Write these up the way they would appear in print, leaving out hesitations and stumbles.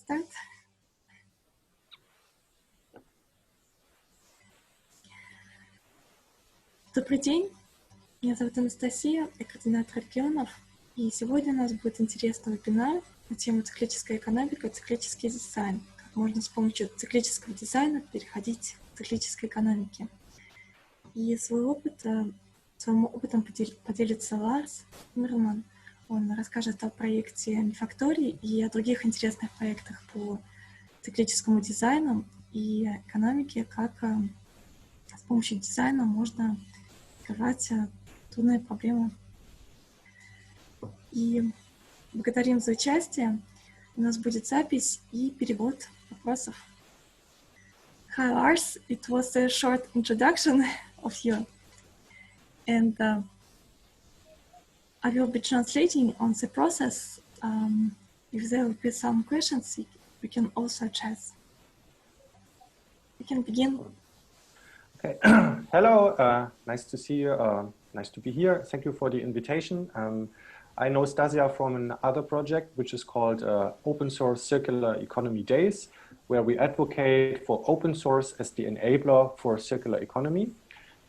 start. Добрый день, меня зовут Анастасия, я координатор регионов, и сегодня у нас будет интересный вебинар на тему циклическая экономика, циклический дизайн, как можно с помощью циклического дизайна переходить к циклической экономике. И своим опытом поделится Ларс Циммерманн. Он расскажет о проекте Mifactori и о других интересных проектах по циклическому дизайну и экономике, как с помощью дизайна можно открывать трудные проблемы. И благодарим за участие. У нас будет запись и перевод вопросов. Hi Lars, it was a short introduction of you. And I will be translating on the process. If there will be some questions, we can also chat. We can begin. Okay. Hello, nice to see you. Nice to be here. Thank you for the invitation. I know Stasia from another project, which is called Open Source Circular Economy Days, where we advocate for open source as the enabler for circular economy.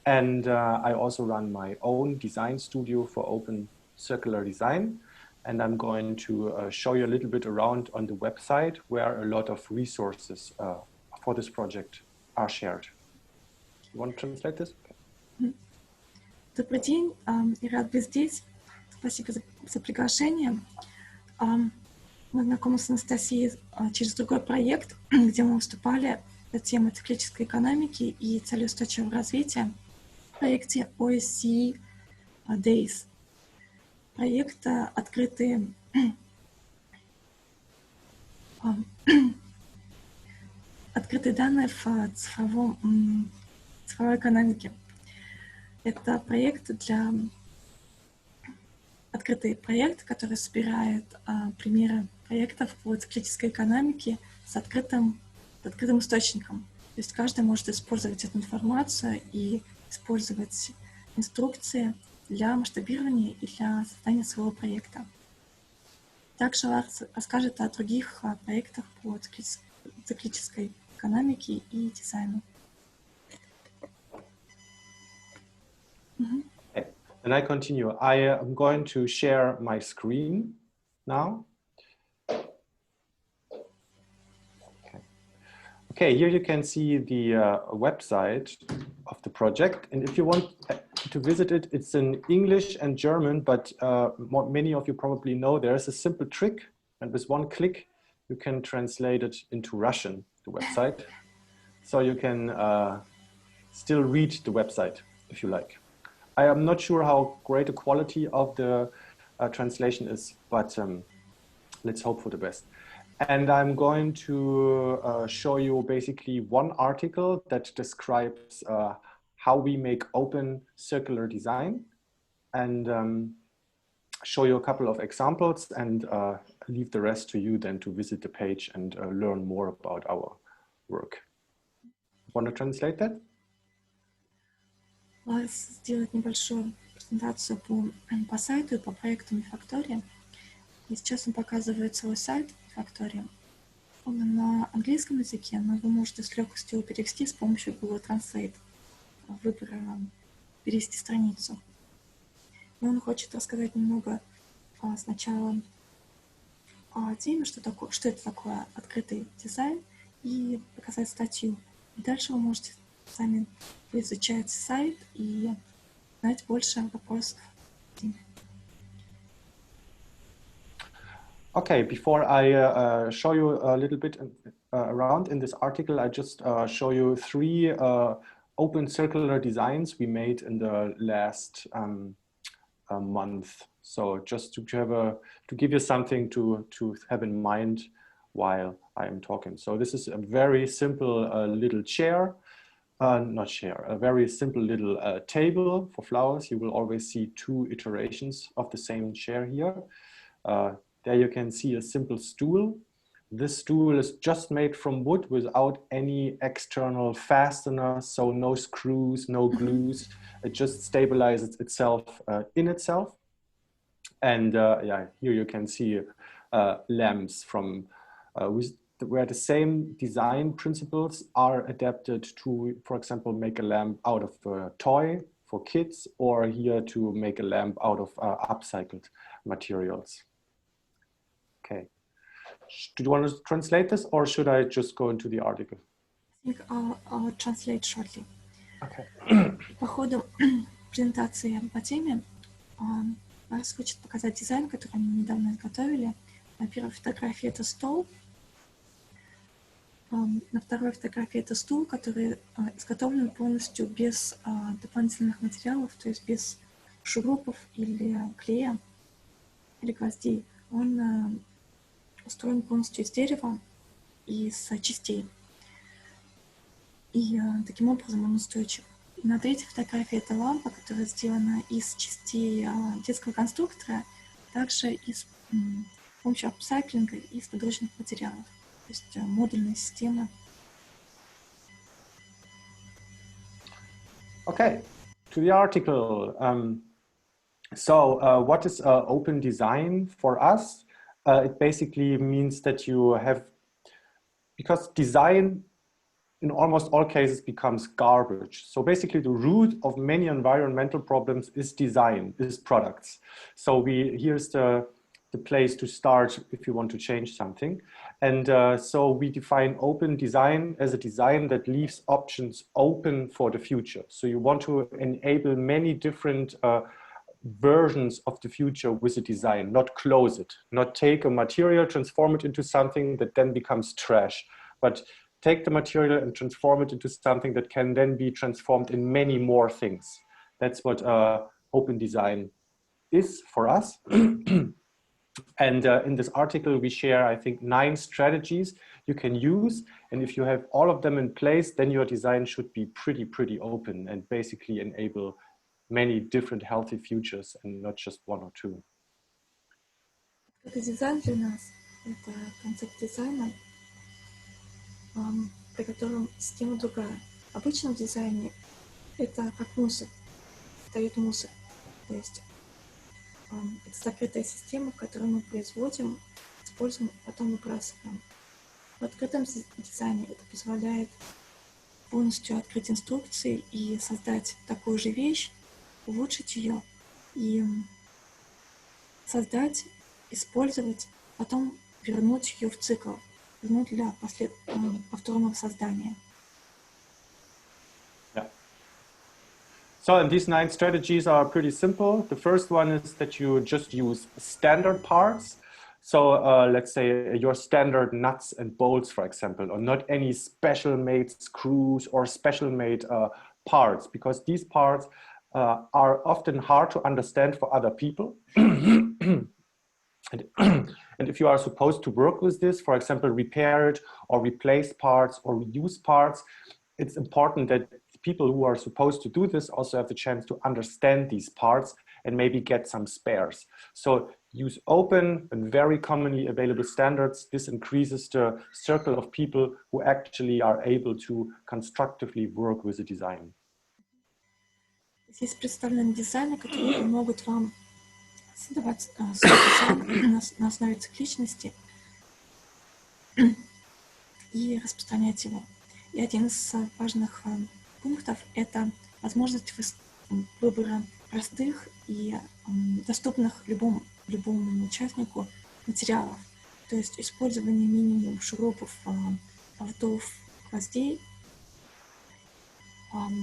And I also run my own design studio for open circular design. And I'm going to show you a little bit around on the website where a lot of resources for this project are shared. You want to translate this? Добрый день, я рад быть здесь. Спасибо за приглашение. Мы знакомы с Анастасией через другой проект, где мы выступали на тему циклической экономики и цели устойчивого развития в проекте OSCE Days. Проект открытые данные в цифровой экономике. Это открытый проект, который собирает примеры проектов по циклической экономике с открытым источником. То есть каждый может использовать эту информацию и использовать инструкции для масштабирования и для создания своего проекта. Также Ларс расскажет о других проектах по циклической экономике и дизайну. And I continue. I am going to share my screen now. Okay, here you can see the website of the project. And if you want to visit it, it's in English and German, but many of you probably know there's a simple trick. And with one click, you can translate it into Russian, the website. So you can still read the website if you like. I am not sure how great the quality of the translation is, but let's hope for the best. And I'm going to show you basically one article that describes how we make open circular design, and show you a couple of examples, and leave the rest to you then to visit the page and learn more about our work. Want to translate that? Ларс сделает небольшую презентацию по сайту и по проекту Mifactori. И сейчас он показывает свой сайт Mifactori. Он на английском языке, но вы можете с легкостью его перевести с помощью Google Translate. Выбора перевести страницу. И он хочет рассказать немного сначала о теме, что это такое открытый дизайн, и показать статью. И дальше вы можете сами изучать сайт и знать больше вопросов. Okay, before I show you a little bit around in this article, I just show you 3 open circular designs we made in the last month. So just to give you something to have in mind while I am talking. So this is a very simple little chair. A very simple little table for flowers. You will always see 2 iterations of the same chair here. There you can see a simple stool. This stool is just made from wood without any external fastener, so no screws, no glues. It just stabilizes itself in itself. And yeah, here you can see lamps from where the same design principles are adapted to, for example, make a lamp out of a toy for kids, or here to make a lamp out of upcycled materials. Okay. Do you want to translate this, or should I just go into the article? I think I'll translate shortly. Okay. По ходу презентации по теме Ларс хочет показать дизайн, который они недавно изготовили. На первой фотографии это стол. На второй фотографии это стул, который изготовлен полностью без дополнительных материалов, то есть без шурупов или клея или гвоздей. Он устроен полностью из дерева и из частей. И таким образом он устойчив. И на третьей фотографии это лампа, которая сделана из частей детского конструктора, также с помощью апсайклинга и из подручных материалов. То есть модульная система. Okay, to the article. What is open design for us? It basically means that you have, because design in almost all cases becomes garbage. So basically the root of many environmental problems is design, is products. So here's the place to start if you want to change something. And so we define open design as a design that leaves options open for the future. So you want to enable many different versions of the future with a design, not close it, not take a material, transform it into something that then becomes trash, but take the material and transform it into something that can then be transformed in many more things. That's what open design is for us. And in this article, we share, I think, 9 strategies you can use. And if you have all of them in place, then your design should be pretty open and basically enable many different healthy futures and not just 1 or 2. Это дизайн для нас, это концепт дизайна, при котором система другая. В обычном дизайне это как мусор, дает мусор. То есть это закрытая система, которую мы производим, используем, потом выбрасываем. В открытом дизайне это позволяет полностью открыть инструкции и создать такую же вещь, улучшить ее и создать, использовать, потом вернуть ее в цикл, вернуть для повторного создания. So, and these 9 strategies are pretty simple. The first one is that you just use standard parts. So let's say your standard nuts and bolts, for example, or not any special made screws or special made parts, because these parts are often hard to understand for other people. And if you are supposed to work with this, for example, repair it or replace parts or reuse parts, it's important that people who are supposed to do this also have the chance to understand these parts and maybe get some spares. So use open and very commonly available standards. This increases the circle of people who actually are able to constructively work with the design. Здесь представлены дизайны, которые помогут вам создавать свой дизайн на основе цикличности и распространять его. И один из важных пунктов – это возможность выбора простых и доступных любому участнику материалов. То есть использование минимум шурупов, болтов, гвоздей,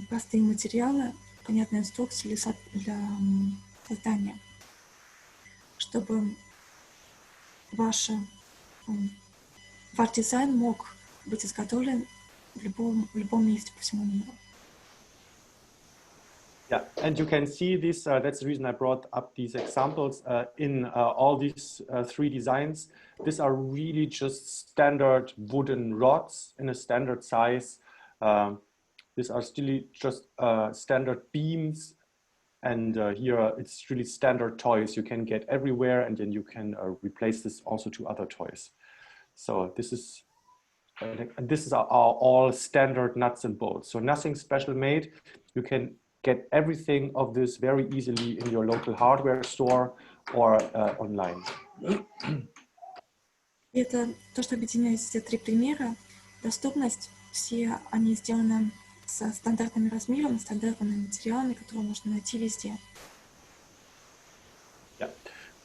простые материалы, понятные инструкции для создания, чтобы ваш дизайн мог быть изготовлен в любом месте по всему миру. Yeah, and you can see this, that's the reason I brought up these examples in all these 3 designs. These are really just standard wooden rods in a standard size. These are still just standard beams. And here it's really standard toys you can get everywhere, and then you can replace this also to other toys. So this is our all standard nuts and bolts. So nothing special made. You can get everything of this very easily in your local hardware store or online. И это то, что объединяет эти три примера. Доступность, все они сделаны со стандартными размерами, стандартными материалами, которые можно найти везде. Yeah,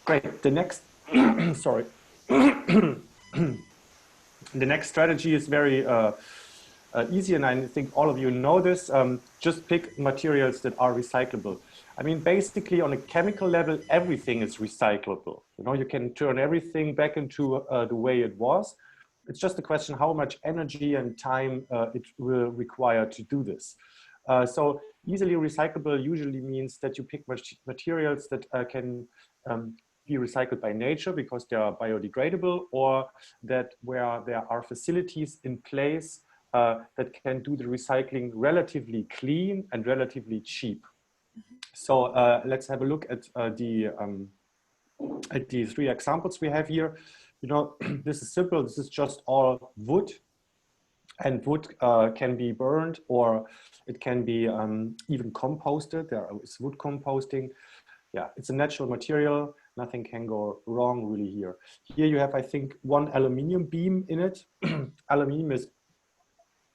great. The next, sorry. The next strategy is very easy, and I think all of you know this. Just pick materials that are recyclable. I mean, basically, on a chemical level, everything is recyclable. You know, you can turn everything back into the way it was. It's just a question how much energy and time it will require to do this. So easily recyclable usually means that you pick materials that can be recycled by nature because they are biodegradable, or that where there are facilities in place that can do the recycling relatively clean and relatively cheap. So let's have a look at the three examples we have here. You know, this is simple. This is just all wood, and wood can be burned, or it can be even composted. There is wood composting. Yeah, it's a natural material. Nothing can go wrong really here. Here you have, I think, one aluminium beam in it. Aluminium is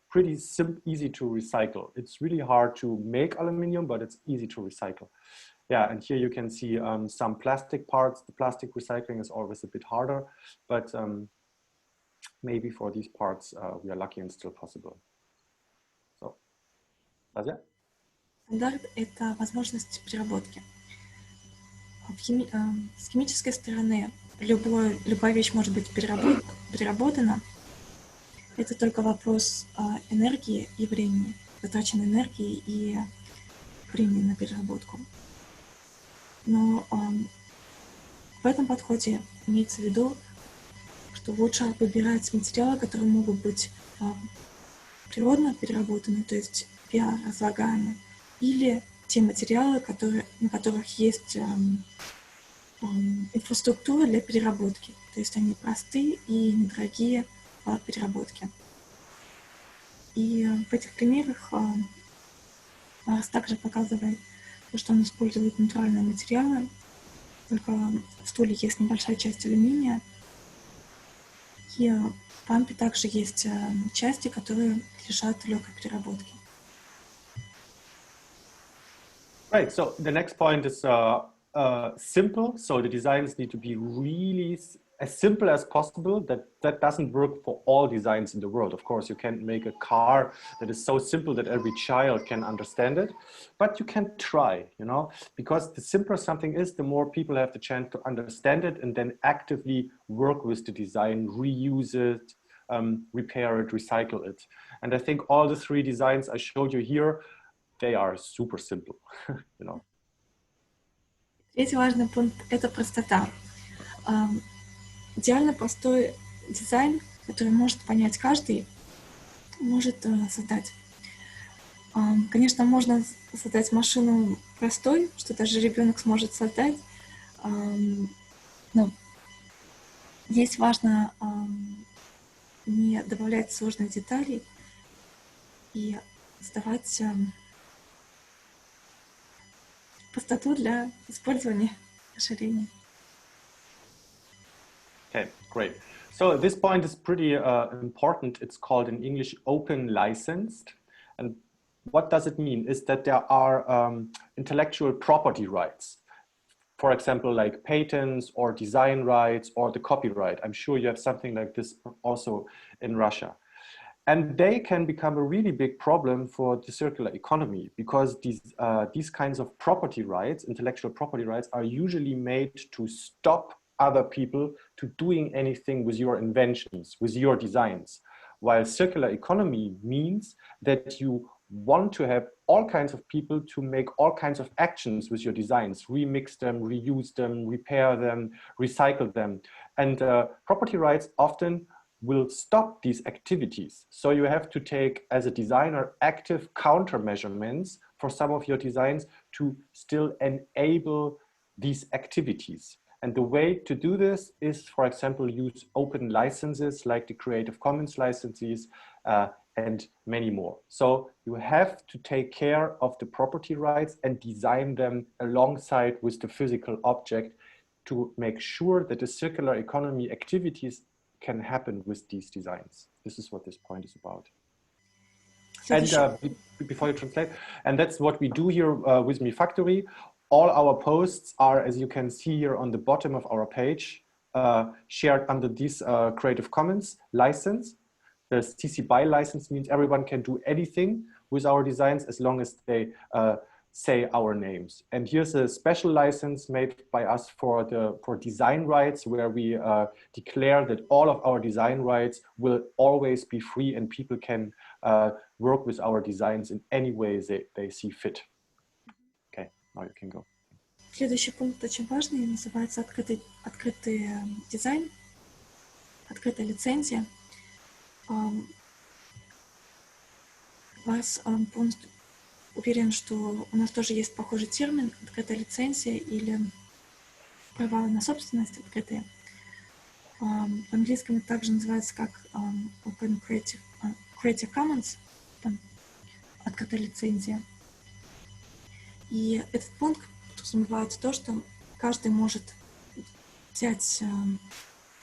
pretty easy to recycle. It's really hard to make aluminium, but it's easy to recycle. Yeah, and here you can see some plastic parts. The plastic recycling is always a bit harder, but maybe for these parts we are lucky and still possible. So, that's it. Стандарт — это возможность переработки. С химической стороны любая вещь может быть переработана. Это только вопрос энергии и времени, затраченной энергии и времени на переработку. Но в этом подходе имеется в виду, что лучше выбирать материалы, которые могут быть природно переработаны, то есть биоразлагаемые, или те материалы, на которых есть инфраструктура для переработки. То есть они простые и недорогие в переработке. И в этих примерах Ларс также показывает, что он использует натуральные материалы, только в стуле есть небольшая часть алюминия. И в пампе также есть части, которые лежат легкой переработки. Right, so the next point is simple. So the designs need to be really as simple as possible. That doesn't work for all designs in the world. Of course, you can't make a car that is so simple that every child can understand it, but you can try, you know, because the simpler something is, the more people have the chance to understand it and then actively work with the design, reuse it, repair it, recycle it. And I think all the three designs I showed you here, they are super simple, you know. Третий важный пункт — это простота. Идеально простой дизайн, который может понять каждый, может создать. Конечно, можно создать машину простой, что даже ребенок сможет создать, но здесь важно не добавлять сложных деталей и создавать простоту для использования, расширения. Okay, great. So this point is pretty important. It's called in English open licensed. And what does it mean is that there are intellectual property rights. For example, like patents or design rights or the copyright. I'm sure you have something like this also in Russia. And they can become a really big problem for the circular economy because these kinds of property rights, intellectual property rights, are usually made to stop other people to doing anything with your inventions, with your designs. While circular economy means that you want to have all kinds of people to make all kinds of actions with your designs, remix them, reuse them, repair them, recycle them. And property rights often will stop these activities. So you have to take, as a designer, active countermeasurements for some of your designs to still enable these activities. And the way to do this is, for example, use open licenses like the Creative Commons licenses and many more. So you have to take care of the property rights and design them alongside with the physical object to make sure that the circular economy activities can happen with these designs. This is what this point is about. So And before you translate, and that's what we do here with Mifactori. All our posts are, as you can see here on the bottom of our page, shared under this Creative Commons license. The CC BY license means everyone can do anything with our designs as long as they say our names. And here's a special license made by us for design rights, where we declare that all of our design rights will always be free and people can work with our designs in any way they see fit. Okay, now you can go. Следующий пункт очень важный, называется открытый дизайн, открытая лицензия. Ларс полностью уверен, что у нас тоже есть похожий термин «открытая лицензия» или «права на собственность открытые». В английском это также называется как Open Creative Commons, открытая лицензия. И этот пункт подразумевает то, что каждый может взять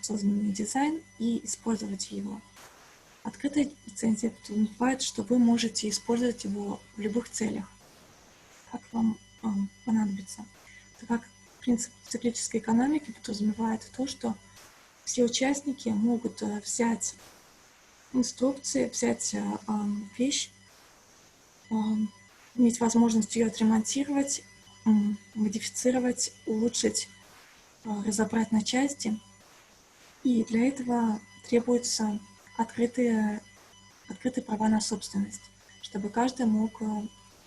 созданный дизайн и использовать его. Открытая лицензия подразумевает, что вы можете использовать его в любых целях, как вам понадобится. Так как принцип циклической экономики подразумевает то, что все участники могут взять инструкции, взять вещь, иметь возможность ее отремонтировать, модифицировать, улучшить, разобрать на части. И для этого требуются открытые права на собственность, чтобы каждый мог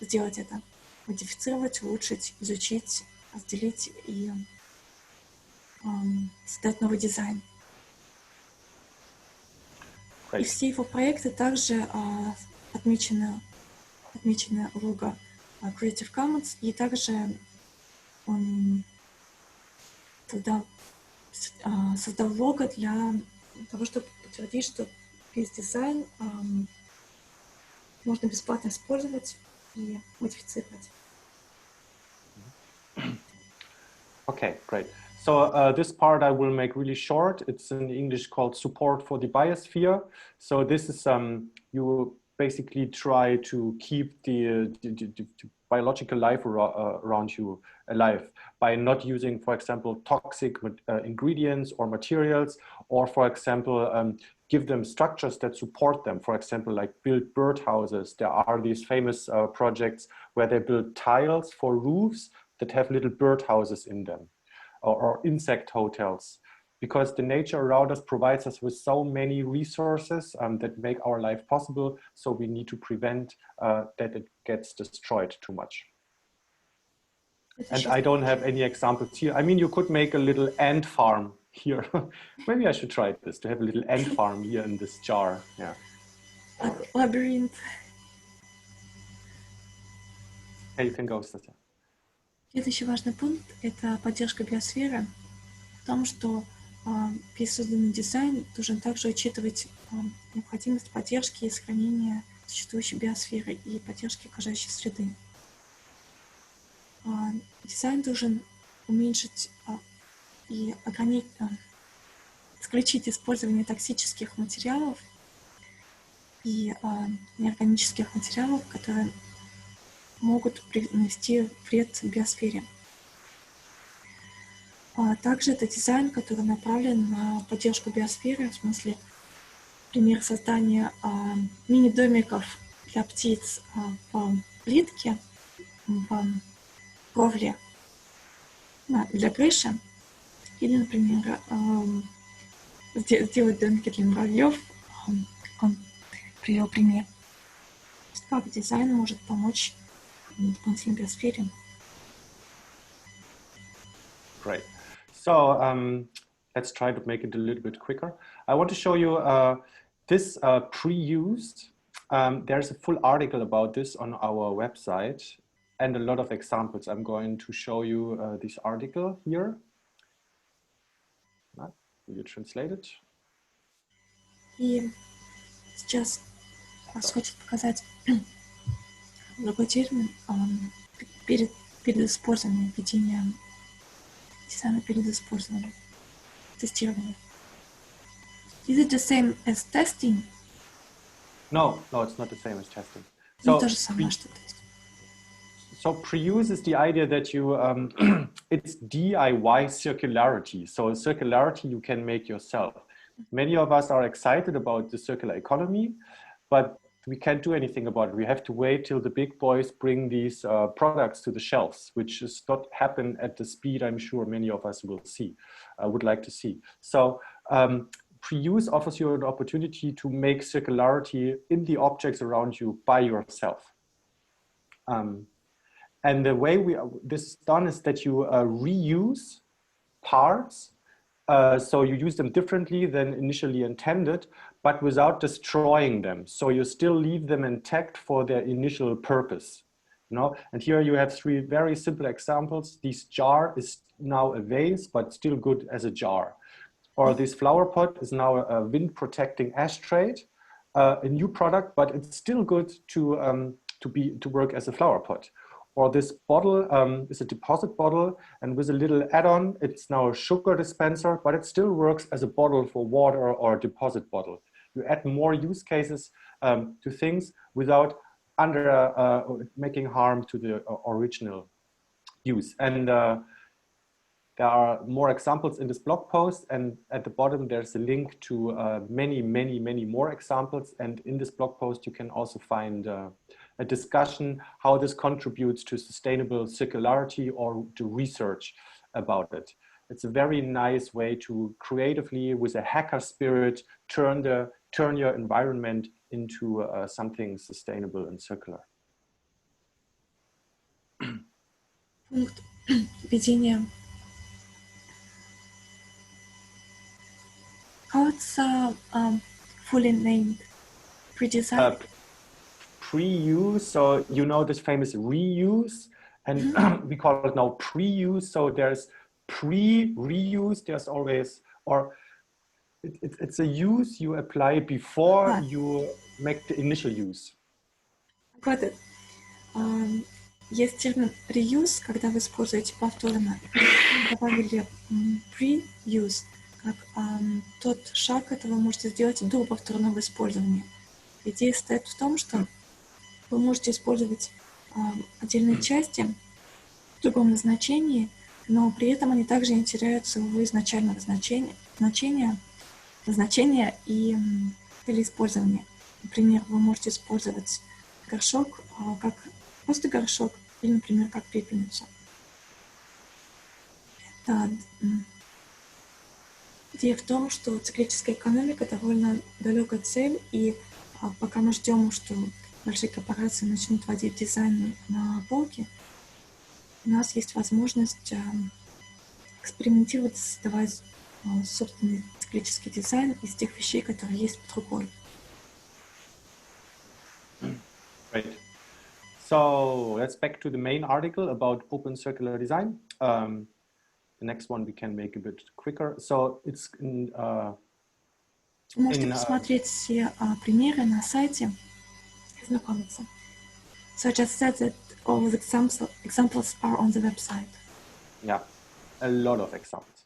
сделать это, модифицировать, улучшить, изучить, разделить и создать новый дизайн. И все его проекты также отмечены лого Creative Commons, и также он создал лого для того, чтобы подтвердить, что весь дизайн можно бесплатно использовать и модифицировать. Okay, great. So this part I will make really short. It's in English called support for the Biosphere. So this is you basically try to keep the biological life around you alive by not using, for example, toxic ingredients or materials, or for example, give them structures that support them. For example, like build birdhouses. There are these famous projects where they build tiles for roofs that have little birdhouses in them, or insect hotels, because the nature around us provides us with so many resources that make our life possible. So we need to prevent that it gets destroyed too much. And I don't have any examples here. I mean, you could make a little ant farm here. Maybe I should try this, to have a little ant farm here in this jar. Yeah. Labyrinth. Hey, you can go, Stasya. Следующий важный пункт — это поддержка биосферы, в том, что весь созданный дизайн должен также учитывать необходимость поддержки и сохранения существующей биосферы и поддержки окружающей среды. Дизайн должен уменьшить и исключить использование токсических материалов и неорганических материалов, которые могут принести вред биосфере. Также это дизайн, который направлен на поддержку биосферы, в смысле, например, создания мини-домиков для птиц в плитке, в кровле для крыши, или, например, сделать домики для муравьев, как он привел пример. Как дизайн может помочь дополнительной биосфере. Great. So let's try to make it a little bit quicker. I want to show you this pre-used. There's a full article about this on our website and a lot of examples. I'm going to show you this article here. Will you translate it? И сейчас вас хочет показать другой термин перед использованием, введения дизайна перед использованием, тестирования. Is it the same as testing? No, it's not the same as testing. Не то же самое, что тестинг. So pre-use is the idea that you, it's DIY circularity. So circularity you can make yourself. Many of us are excited about the circular economy, but we can't do anything about it. We have to wait till the big boys bring these products to the shelves, which does not happen at the speed I'm sure many of us would like to see. So pre-use offers you an opportunity to make circularity in the objects around you by yourself. And the way this is done is that you reuse parts. So you use them differently than initially intended, but without destroying them. So you still leave them intact for their initial purpose. And here you have three very simple examples. This jar is now a vase, but still good as a jar. Or this flower pot is now a wind protecting ashtray, a new product, but it's still good to work as a flower pot. Or this bottle is a deposit bottle, and with a little add-on, it's now a sugar dispenser, but it still works as a bottle for water or a deposit bottle. You add more use cases to things without making harm to the original use. And there are more examples in this blog post, and at the bottom there's a link to many more examples. And in this blog post you can also find a discussion how this contributes to sustainable circularity or to research about it. It's a very nice way to creatively, with a hacker spirit, turn your environment into something sustainable and circular. Пункт введения. How it's fully named? Pre-design? Pre-use, so you know this famous reuse, and we call it now pre-use. So there's pre-reuse, there's always, or it's a use you apply before you make the initial use. Got it. Есть термин reuse, когда вы используете повторно. Добавили pre-use, как тот шаг, который вы можете сделать до повторного использования. Идея состоит в том, что вы можете использовать отдельные части в другом назначении, но при этом они также не теряют своего изначального назначения и или использования. Например, вы можете использовать горшок как просто горшок или, например, как пепельницу. Идея в том, что циклическая экономика довольно далекая цель, и пока мы ждем, что большие корпорации начнут вводить дизайн на полке, у нас есть возможность экспериментировать, создавать собственный циклический дизайн из тех вещей, которые есть под рукой. Right. So let's back to the main article about open circular design. The next one we can make a bit quicker. So it's Можете посмотреть все примеры на сайте. Знакомиться. So I just said that all the examples are on the website. Yeah, a lot of examples.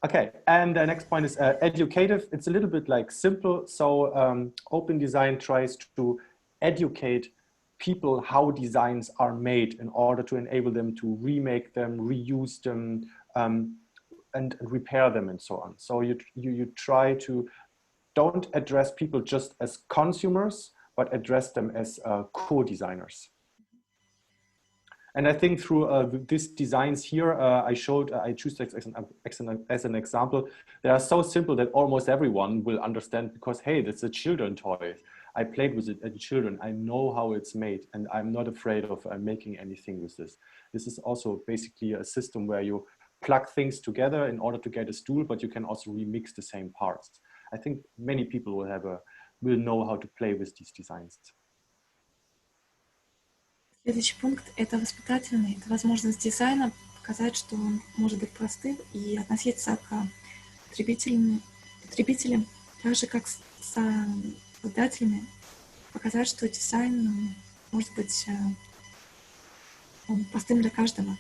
Okay, and the next point is educative. It's a little bit like simple. So open design tries to educate people how designs are made in order to enable them to remake them, reuse them, and repair them and so on. So you try to don't address people just as consumers, but address them as co-designers. And I think through these designs here, I choose as an example. They are so simple that almost everyone will understand because, hey, that's a children's toy. I played with it as children. I know how it's made, and I'm not afraid of making anything with this. This is also basically a system where you plug things together in order to get a stool, but you can also remix the same parts. I think many people will know how to play with these designs. Следующий пункт — это воспитательный. Это возможность дизайна показать, что он может быть простым и относиться к потребителям так же, как с создателями. Показать, что дизайн может быть простым для каждого.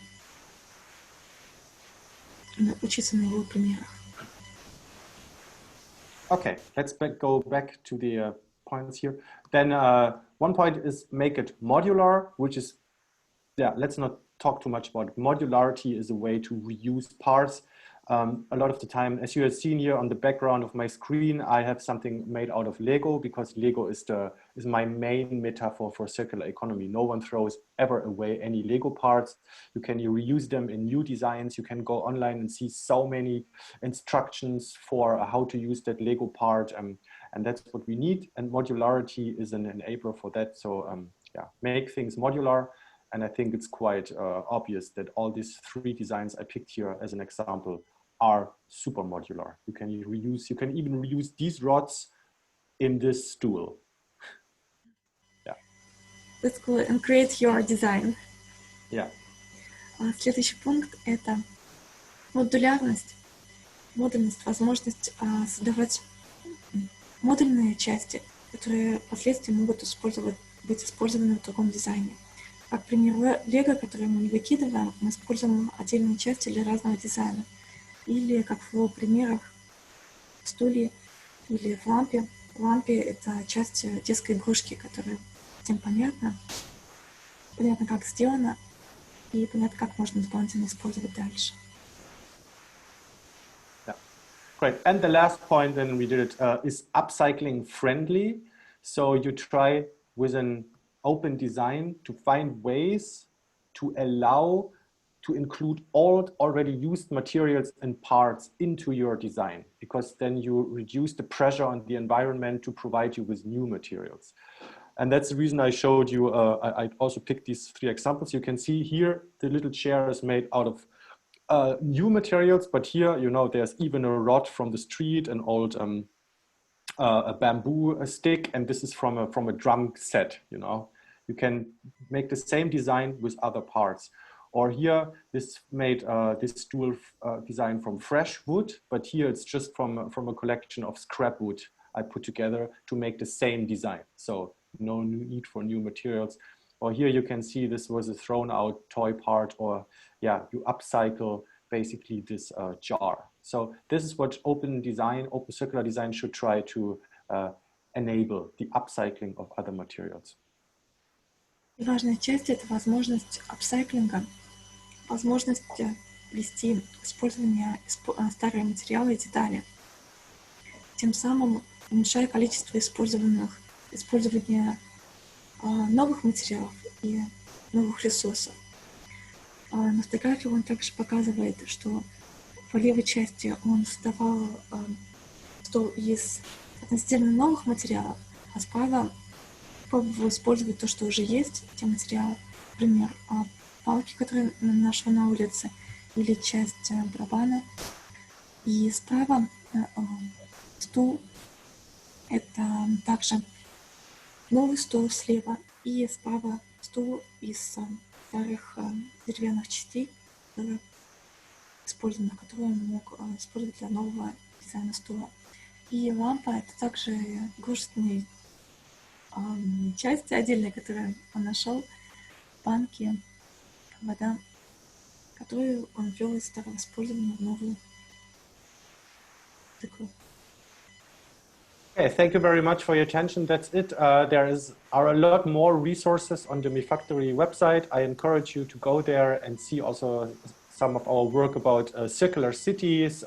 Учиться на его примерах. Okay, let's go back to the points here. Then one point is make it modular, which is, yeah, let's not talk too much about it. Modularity is a way to reuse parts. A lot of the time, as you have seen here on the background of my screen, I have something made out of Lego, because Lego is my main metaphor for circular economy. No one throws ever away any Lego parts. You can reuse them in new designs. You can go online and see so many instructions for how to use that Lego part, and that's what we need. And modularity is an enabler for that. So yeah, make things modular. And I think it's quite obvious that all these three designs I picked here as an example are super modular. You can even reuse these rods in this stool. Yeah. That's cool. And create your design. Yeah. Следующий пункт — это модулярность. Модульность, возможность создавать модульные части, которые впоследствии могут быть использованы в другом дизайне. Как пример, Лего, который мы не выкидываем, мы используем отдельные части для разного дизайна. Или, как в его примерах, в стуле или в лампе. В лампе — это часть детской игрушки, которая всем понятна, как сделана, и понятно, как можно дополнительно использовать дальше. Yeah. Great. And the last point, then we did it, is upcycling friendly. So you try with an open design to find ways to allow to include all already used materials and parts into your design, because then you reduce the pressure on the environment to provide you with new materials. And that's the reason I showed you, I also picked these three examples. You can see here, the little chair is made out of new materials, but here, you know, there's even a rod from the street, an old a bamboo stick, and this is from a drum set, you know. You can make the same design with other parts. Or here, this made this stool design from fresh wood, but here it's just from a collection of scrap wood I put together to make the same design. So no need for new materials. Or here you can see this was a thrown out toy part, or yeah, you upcycle basically this jar. So this is what open circular design should try to enable, the upcycling of other materials. И важная часть — это возможность апсайклинга, возможность вести использование старые материалы и детали, тем самым уменьшая количество использования новых материалов и новых ресурсов. На фотографии он также показывает, что по левой части он создавал стол из относительно новых материалов, а справа пробовал использовать то, что уже есть, те материалы, например, палки, которые нашел на улице, или часть барабана. И справа стул — это также новый стул слева, и справа стул из старых деревянных частей, которые он мог использовать для нового дизайна стула. И лампа — это также игрушечные части отдельные, которые он нашел, банки, вода, которую он ввел из старого использования в новую цикл. Okay, thank you very much for your attention. That's it. There are a lot more resources on the Mifactori website. I encourage you to go there and see also some of our work about circular cities.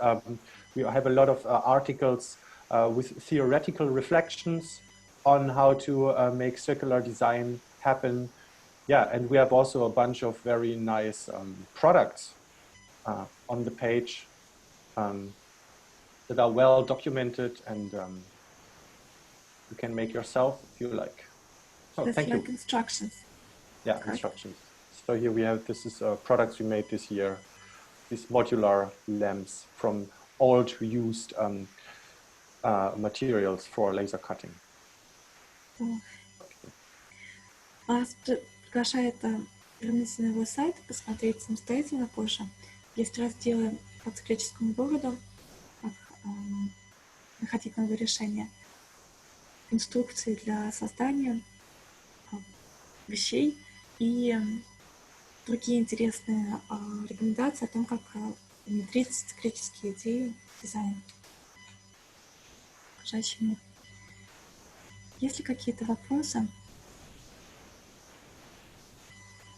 We have a lot of articles with theoretical reflections on how to make circular design happen. Yeah, and we have also a bunch of very nice products on the page that are well documented, and you can make yourself if you like. So That's thank like you. Instructions. Yeah, Correct. Instructions. So here we have, this is products we made this year, these modular lamps from old used materials for laser cutting. Вас приглашает вернуться на его сайт, посмотреть самостоятельно позже. Есть разделы по циклическому городу, как находить новые решения, инструкции для создания вещей и другие интересные рекомендации о том, как внедрить циклические идеи в дизайн. окружающий мир. Есть ли какие-то вопросы?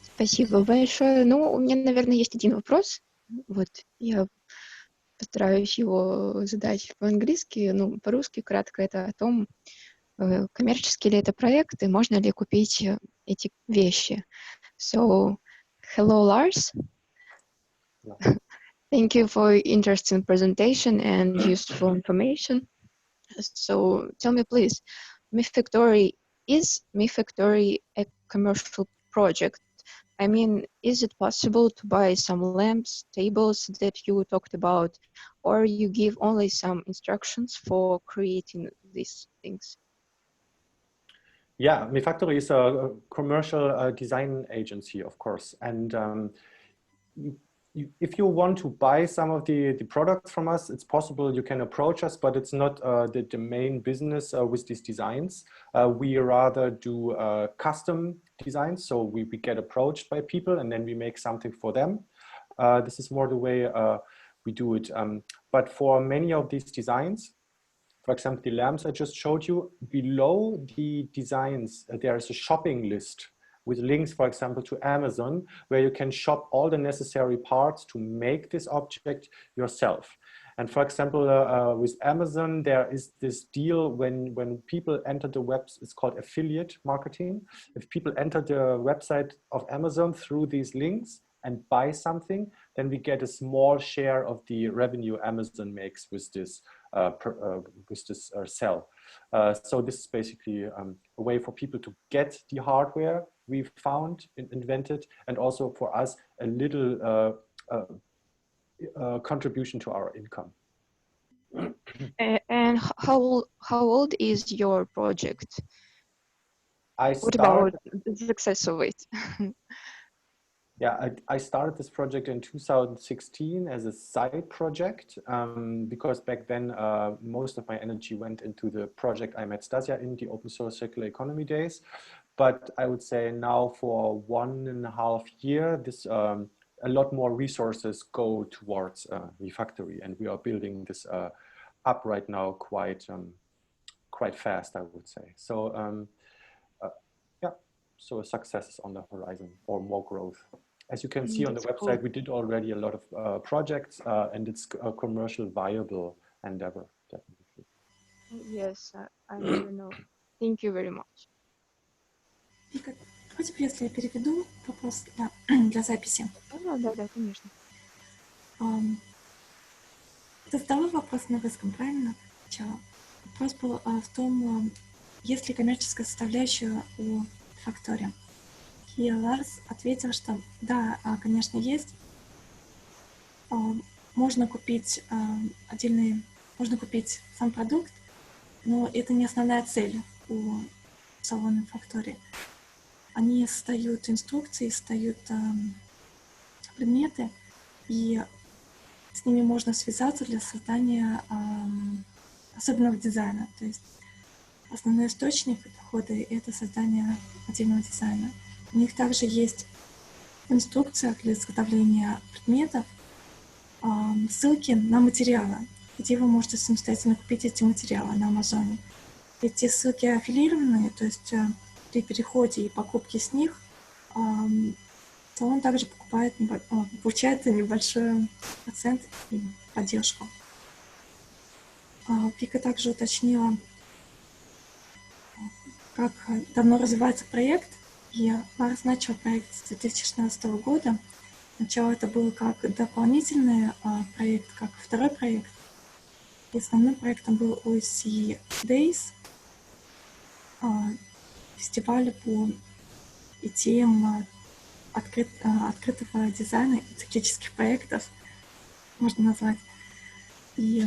Спасибо большое. Ну, у меня, наверное, есть один вопрос. Вот, я постараюсь его задать по-английски, ну, по-русски кратко. Это о том, коммерческий ли это проект, и можно ли купить эти вещи. So, hello, Lars. Thank you for interesting presentation and useful information. So, tell me, please, is Mifactori a commercial project? I mean, is it possible to buy some lamps, tables that you talked about, or you give only some instructions for creating these things? Yeah, Mifactori is a commercial design agency, of course. And if you want to buy some of the products from us, it's possible you can approach us, but it's not the main business with these designs. We rather do custom designs. So we get approached by people and then we make something for them. This is more the way we do it. But for many of these designs, for example, the lamps I just showed you, below the designs, there is a shopping list with links, for example, to Amazon, where you can shop all the necessary parts to make this object yourself. And for example, with Amazon, there is this deal when people enter the web, it's called affiliate marketing. If people enter the website of Amazon through these links and buy something, then we get a small share of the revenue Amazon makes with this sell. So this is basically a way for people to get the hardware we've found, invented, and also for us a little contribution to our income. And how old is your project? What about the success of it? Yeah, I started this project in 2016 as a side project because back then most of my energy went into the project I met Stasia in, the open source circular economy days. But I would say now for 1.5 years, this a lot more resources go towards Mifactori, and we are building this up right now quite fast, I would say. So yeah, so a success is on the horizon, or more growth. As you can see on the website, cool. We did already a lot of projects, and it's a commercial viable endeavor, definitely. Yes, I know. Thank you very much. Хоть если я переведу вопрос для записи. Да, конечно. Это второй вопрос на русском, правильно? Сначала. Вопрос был в том, есть ли коммерческая составляющая у Mifactori. И Ларс ответил, что да, конечно, есть. Можно купить можно купить сам продукт, но это не основная цель у салона Mifactori. Они создают инструкции, создают предметы, и с ними можно связаться для создания особенного дизайна. То есть основной источник дохода — это создание отдельного дизайна. У них также есть в инструкциях для изготовления предметов ссылки на материалы, где вы можете самостоятельно купить эти материалы на Амазоне. Эти ссылки аффилированные, то есть при переходе и покупке с них салон также получает небольшой процент и поддержку. Вика также уточнила, как давно развивается проект. И Ларс начал проект с 2016 года. Сначала это был как дополнительный проект, как второй проект. И основным проектом был OSC Days, фестиваль по идеям открытого дизайна и циклических проектов, можно назвать. И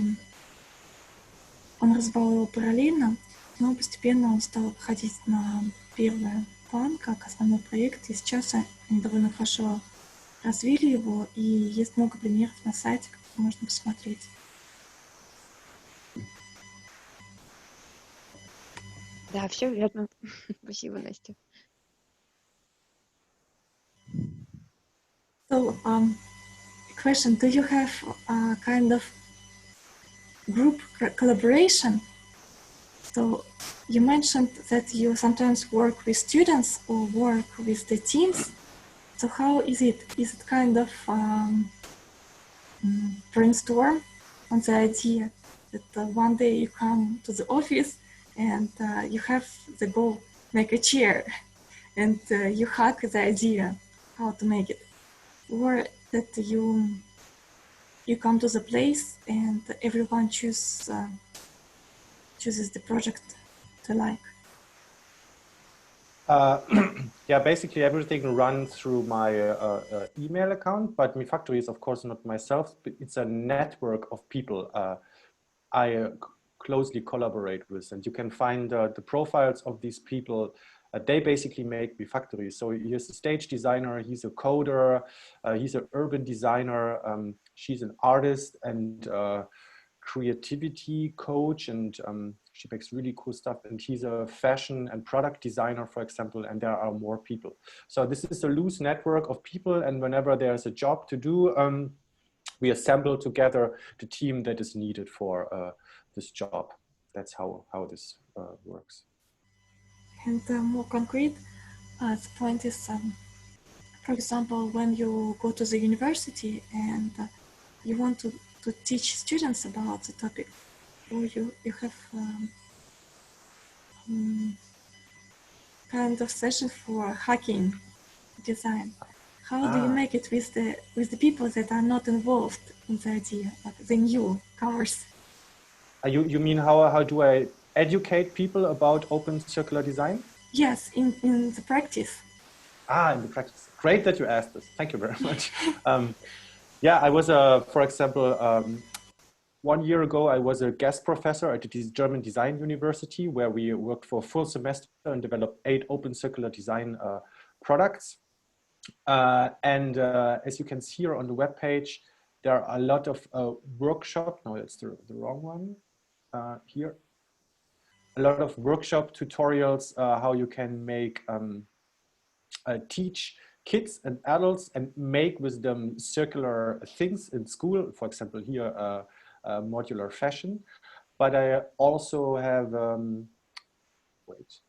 он развивал его параллельно, но постепенно он стал выходить на первый план как основной проект, и сейчас они довольно хорошо развили его, и есть много примеров на сайте, которые можно посмотреть. Да, все верно. Спасибо, Настя. So, question, do you have a kind of group collaboration So you mentioned that you sometimes work with students or work with the teams. So how is it? Is it kind of brainstorm on the idea that one day you come to the office and you have the goal, make a chair, and you hack the idea how to make it, or that you come to the place and everyone chooses the project they like? Yeah, basically everything runs through my email account, but Mifactori is of course not myself, but it's a network of people I closely collaborate with, and you can find the profiles of these people. They basically make Mifactori. So here's a stage designer, he's a coder, he's an urban designer, she's an artist and creativity coach, and she makes really cool stuff, and he's a fashion and product designer, for example, and there are more people. So this is a loose network of people, and whenever there's a job to do, we assemble together the team that is needed for this job. That's how this works. And more concrete, the point is, for example, when you go to the university and you want to teach students about the topic, or you have kind of session for hacking design. How do you make it with the people that are not involved in the idea, like the newcomers? You mean how do I educate people about open circular design? Yes, in the practice. In the practice. Great that you asked this. Thank you very much. Yeah, I was, for example, 1 year ago, I was a guest professor at the German Design University, where we worked for a full semester and developed 8 open circular design products. As you can see here on the webpage, there are a lot of workshop. No, that's the wrong one. Here, a lot of workshop tutorials how you can make teach kids and adults and make with them circular things in school. For example, here modular fashion. But I also have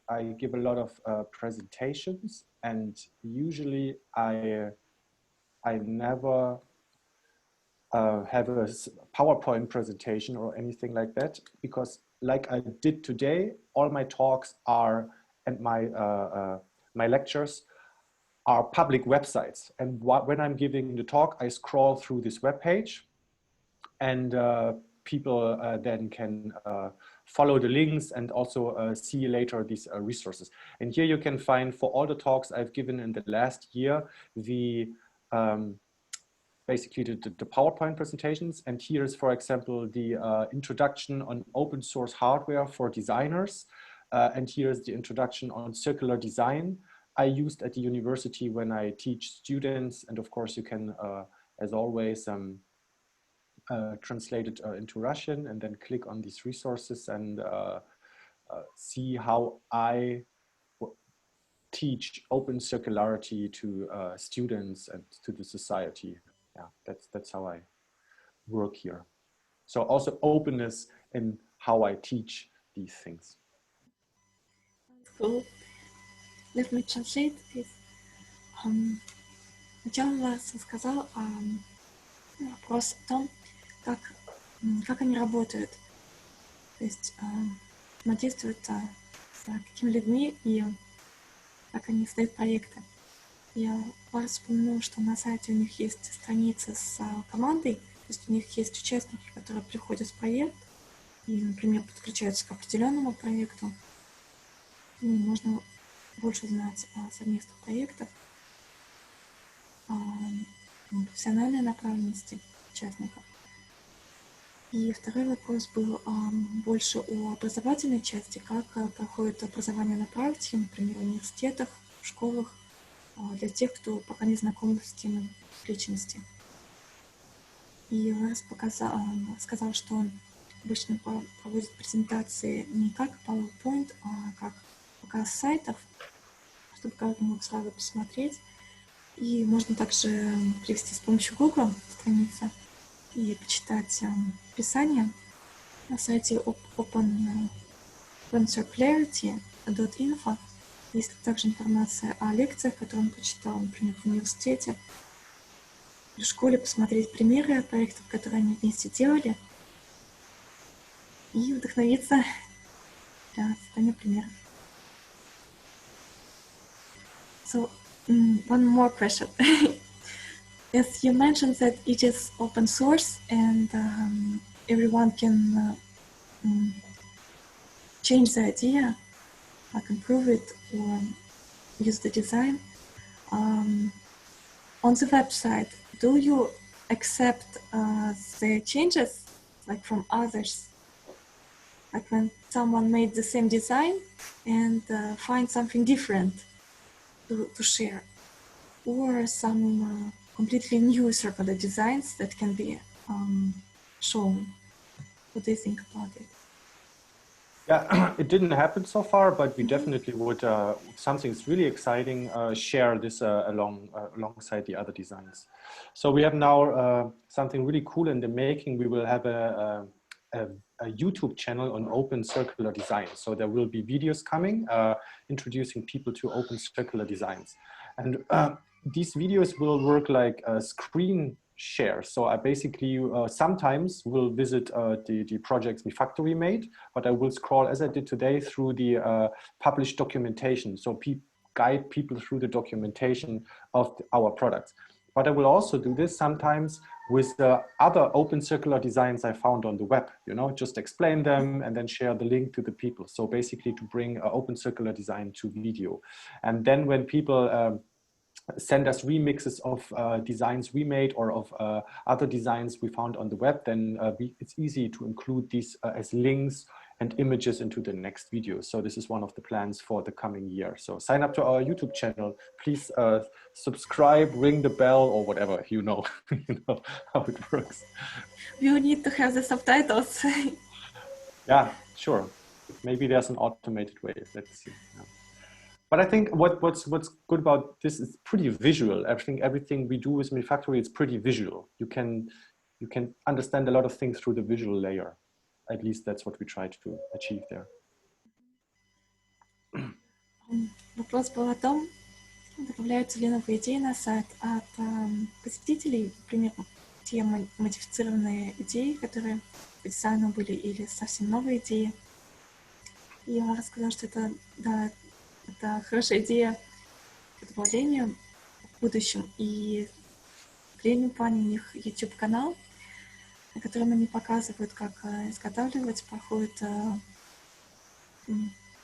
I give a lot of presentations, and usually I never have a PowerPoint presentation or anything like that, because like I did today, all my talks are, and my lectures are public websites. And when I'm giving the talk, I scroll through this webpage, and people then can follow the links and also see later these resources. And here you can find, for all the talks I've given in the last year, the basically the PowerPoint presentations. And here is, for example, the introduction on open source hardware for designers. And here is the introduction on circular design I used at the university when I teach students. And of course, you can, as always, translate it into Russian and then click on these resources and see how I teach open circularity to students and to the society. Yeah, that's how I work here. So also openness in how I teach these things. Cool. Let me translate this. Сначала Ларс сказал вопрос о том, как они работают, то есть взаимодействуют с какими людьми и как они создают проекты. Я Ларс упомянул, что на сайте у них есть страница с командой, то есть у них есть участники, которые приходят в проект и, например, подключаются к определенному проекту. И можно больше узнать о совместных проектах, профессиональной направленности участников. И второй вопрос был больше о образовательной части, как проходит образование на практике, например, в университетах, в школах, для тех, кто пока не знаком с темой личности. И Ларс сказал, что он обычно проводит презентации не как PowerPoint, а как показ сайтов, чтобы каждый мог сразу посмотреть. И можно также привести с помощью Google страницы и почитать описание на сайте circularity.info. Есть также информация о лекциях, которые он почитал, например, в университете, в школе, посмотреть примеры проектов, которые они вместе делали, и вдохновиться для создания примеров. So, one more question. As you mentioned that it is open source and everyone can change the idea, like improve it or use the design. On the website, do you accept the changes like from others? Like when someone made the same design and find something different to share, or some completely new circular designs that can be shown. What do you think about it? Yeah, it didn't happen so far, but we definitely would, if something's really exciting, share this alongside the other designs. So we have now something really cool in the making. We will have a YouTube channel on open circular design. So there will be videos coming, introducing people to open circular designs. And these videos will work like a screen share. So I basically sometimes will visit the projects Mifactori made, but I will scroll, as I did today, through the published documentation. So guide people through the documentation of our products. But I will also do this sometimes with the other open circular designs I found on the web, you know, just explain them and then share the link to the people. So basically to bring open circular design to video. And then when people send us remixes of designs we made or of other designs we found on the web, then it's easy to include these as links and images into the next video. So this is one of the plans for the coming year. So sign up to our YouTube channel, please subscribe, ring the bell or whatever, you know, you know how it works. You need to have the subtitles. Yeah, sure. Maybe there's an automated way, let's see. Yeah. But I think what's good about this is pretty visual. I think everything we do with Mifactori, it's pretty visual. You can understand a lot of things through the visual layer. At least that's what we try to achieve there. Вопрос был о том, добавляются ли новые идеи на сайт от посетителей, например, те модифицированные идеи, которые по дизайну были, или совсем новые идеи. И я рассказала, что это хорошая идея по добавлению в будущем. И в крайнем плане у них YouTube-канал, на котором они показывают, как изготавливать, проходят,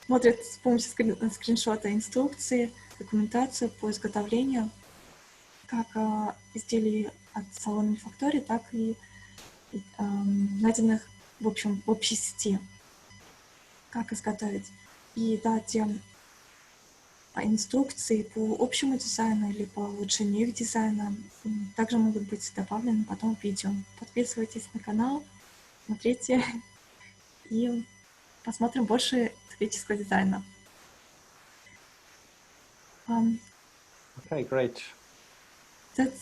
смотрят с помощью скриншота инструкции, документацию по изготовлению как изделий от салона Mifactori, так и найденных в общей сети, как изготовить. И да, те инструкции по общему дизайну или по улучшению их дизайна также могут быть добавлены потом в видео. Подписывайтесь на канал, смотрите и посмотрим больше циклического дизайна. Okay, great. That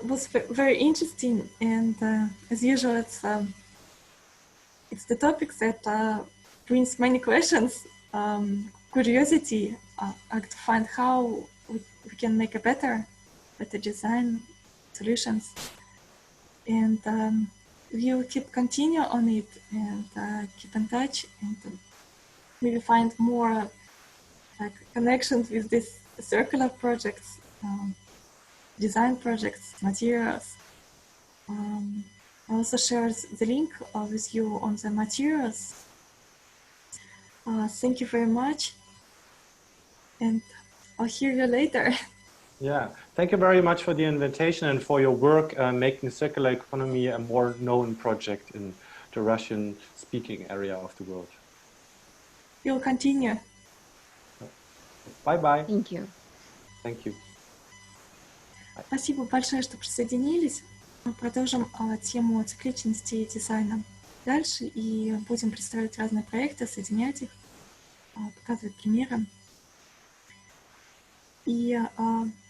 was very interesting, and as usual, it's the topic that brings many questions, curiosity, to find how we can make a better design solutions, and we'll continue on it and keep in touch and maybe find more connections with these circular projects, design projects, materials. I also share the link with you on the materials. Thank you very much, and I'll hear you later. Yeah, thank you very much for the invitation and for your work making circular economy a more known project in the Russian-speaking area of the world. We'll continue. Bye-bye. Thank you. Thank you. Спасибо большое, что присоединились. Мы продолжим тему цикличности и дизайна дальше и будем представлять разные проекты, соединять их, показывать примеры. И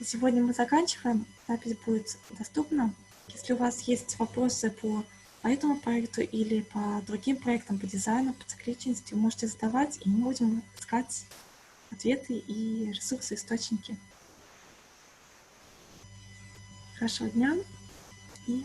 сегодня мы заканчиваем. Запись будет доступна. Если у вас есть вопросы по по этому проекту или по другим проектам, по дизайну, по цикличности, вы можете задавать, и мы будем искать ответы и ресурсы, источники. Хорошего дня и